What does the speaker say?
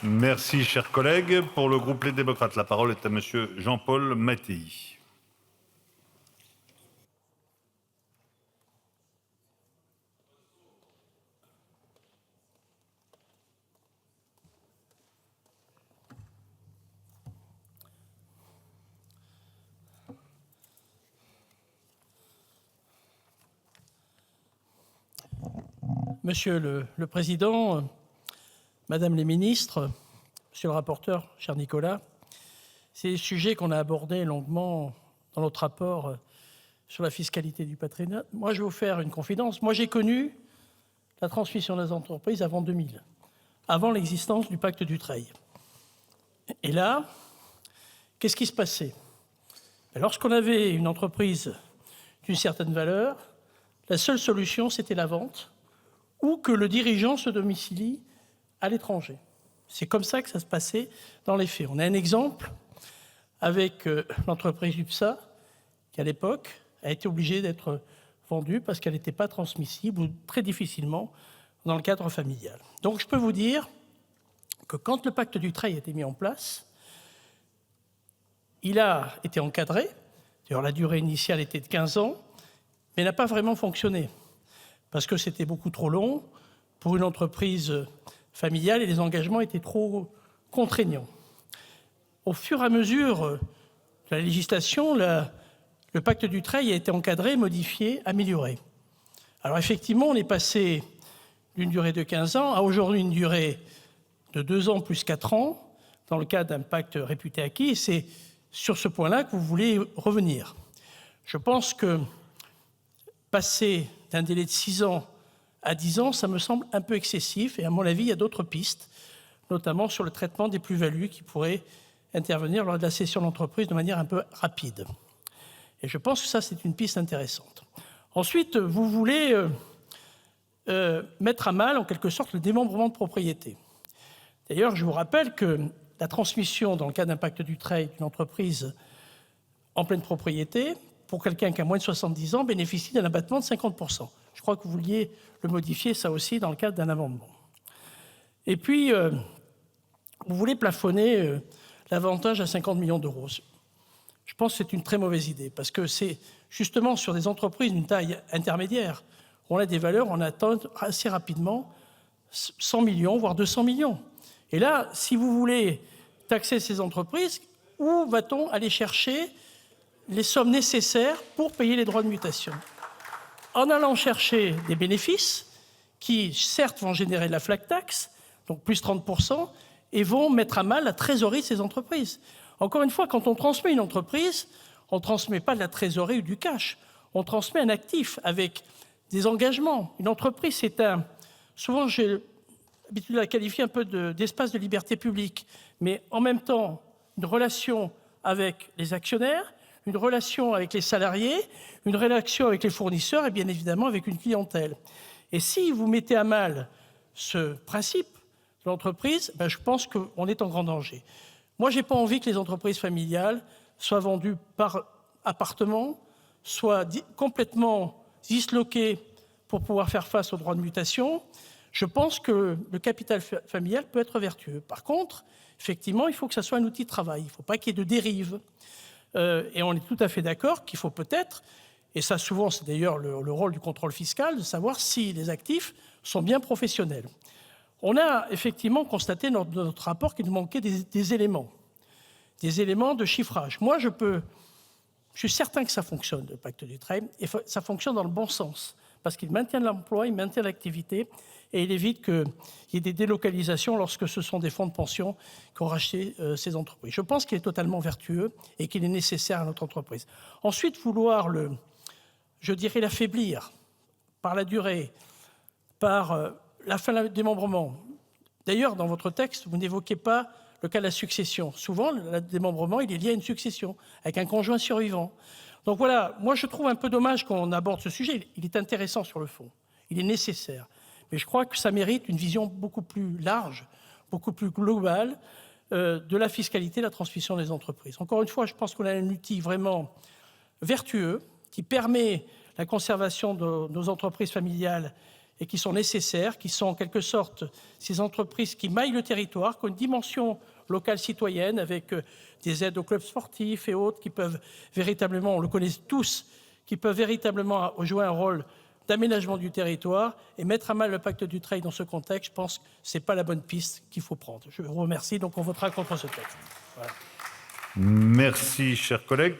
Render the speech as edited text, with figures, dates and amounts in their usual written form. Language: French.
Merci, cher collègue. Pour le groupe Les Démocrates, la parole est à monsieur Jean-Paul Mattei. Monsieur le Président, Madame les ministres, Monsieur le rapporteur, cher Nicolas, c'est des sujets qu'on a abordés longuement dans notre rapport sur la fiscalité du patrimoine. Moi, je vais vous faire une confidence. Moi, j'ai connu la transmission des entreprises avant 2000, avant l'existence du pacte Dutreil. Et là, qu'est-ce qui se passait? Lorsqu'on avait une entreprise d'une certaine valeur, la seule solution, c'était la vente ou que le dirigeant se domicilie à l'étranger. C'est comme ça que ça se passait dans les faits. On a un exemple avec l'entreprise UPSA, qui à l'époque a été obligée d'être vendue parce qu'elle n'était pas transmissible ou très difficilement dans le cadre familial. Donc je peux vous dire que quand le pacte Dutreil a été mis en place, il a été encadré. D'ailleurs, la durée initiale était de 15 ans, mais n'a pas vraiment fonctionné parce que c'était beaucoup trop long pour une entreprise familiale et les engagements étaient trop contraignants. Au fur et à mesure de la législation, le pacte Dutreil a été encadré, modifié, amélioré. Alors effectivement, on est passé d'une durée de 15 ans à aujourd'hui une durée de 2 ans plus 4 ans, dans le cadre d'un pacte réputé acquis, et c'est sur ce point-là que vous voulez revenir. Je pense que passer d'un délai de 6 ans à 10 ans, ça me semble un peu excessif, et à mon avis, il y a d'autres pistes, notamment sur le traitement des plus-values qui pourraient intervenir lors de la cession d'entreprise de manière un peu rapide. Et je pense que ça, c'est une piste intéressante. Ensuite, vous voulez mettre à mal, en quelque sorte, le démembrement de propriété. D'ailleurs, je vous rappelle que la transmission, dans le cas d'un pacte Dutreil, d'une entreprise en pleine propriété, pour quelqu'un qui a moins de 70 ans, bénéficie d'un abattement de 50%. Je crois que vous vouliez le modifier, ça aussi, dans le cadre d'un amendement. Et puis, vous voulez plafonner l'avantage à 50 millions d'euros. Je pense que c'est une très mauvaise idée, parce que c'est justement sur des entreprises d'une taille intermédiaire, où on a des valeurs, on atteint assez rapidement 100 millions, voire 200 millions. Et là, si vous voulez taxer ces entreprises, où va-t-on aller chercher les sommes nécessaires pour payer les droits de mutation? En allant chercher des bénéfices qui, certes, vont générer de la flat tax, donc plus 30%, et vont mettre à mal la trésorerie de ces entreprises. Encore une fois, quand on transmet une entreprise, on ne transmet pas de la trésorerie ou du cash. On transmet un actif avec des engagements. Une entreprise, c'est un... Souvent, j'ai l'habitude de la qualifier un peu d'espace de liberté publique, mais en même temps, une relation avec les actionnaires, une relation avec les salariés, une relation avec les fournisseurs et bien évidemment avec une clientèle. Et si vous mettez à mal ce principe de l'entreprise, je pense qu'on est en grand danger. Moi, je n'ai pas envie que les entreprises familiales soient vendues par appartement, soient complètement disloquées pour pouvoir faire face aux droits de mutation. Je pense que le capital familial peut être vertueux. Par contre, effectivement, il faut que ça soit un outil de travail. Il ne faut pas qu'il y ait de dérive. Et on est tout à fait d'accord qu'il faut peut-être, et ça souvent c'est d'ailleurs le rôle du contrôle fiscal, de savoir si les actifs sont bien professionnels. On a effectivement constaté dans notre rapport qu'il nous manquait des éléments de chiffrage. Moi, je suis certain que ça fonctionne, le pacte Dutreil, et ça fonctionne dans le bon sens, parce qu'il maintient l'emploi, il maintient l'activité, et il évite qu'il y ait des délocalisations lorsque ce sont des fonds de pension qui ont racheté ces entreprises. Je pense qu'il est totalement vertueux et qu'il est nécessaire à notre entreprise. Ensuite, vouloir l'affaiblir par la durée, par la fin du démembrement. D'ailleurs, dans votre texte, vous n'évoquez pas le cas de la succession. Souvent, le démembrement, il est lié à une succession, avec un conjoint survivant. Donc voilà, moi je trouve un peu dommage qu'on aborde ce sujet. Il est intéressant sur le fond, il est nécessaire. Mais je crois que ça mérite une vision beaucoup plus large, beaucoup plus globale de la fiscalité, de la transmission des entreprises. Encore une fois, je pense qu'on a un outil vraiment vertueux qui permet la conservation de nos entreprises familiales et qui sont nécessaires, qui sont en quelque sorte ces entreprises qui maillent le territoire, qui ont une dimension locale citoyenne avec des aides aux clubs sportifs et autres qui peuvent véritablement, on le connaît tous, qui peuvent véritablement jouer un rôle d'aménagement du territoire et mettre à mal le pacte du Dutreil dans ce contexte. Je pense que ce n'est pas la bonne piste qu'il faut prendre. Je vous remercie, donc on votera contre ce texte. Voilà. Merci, chers collègues.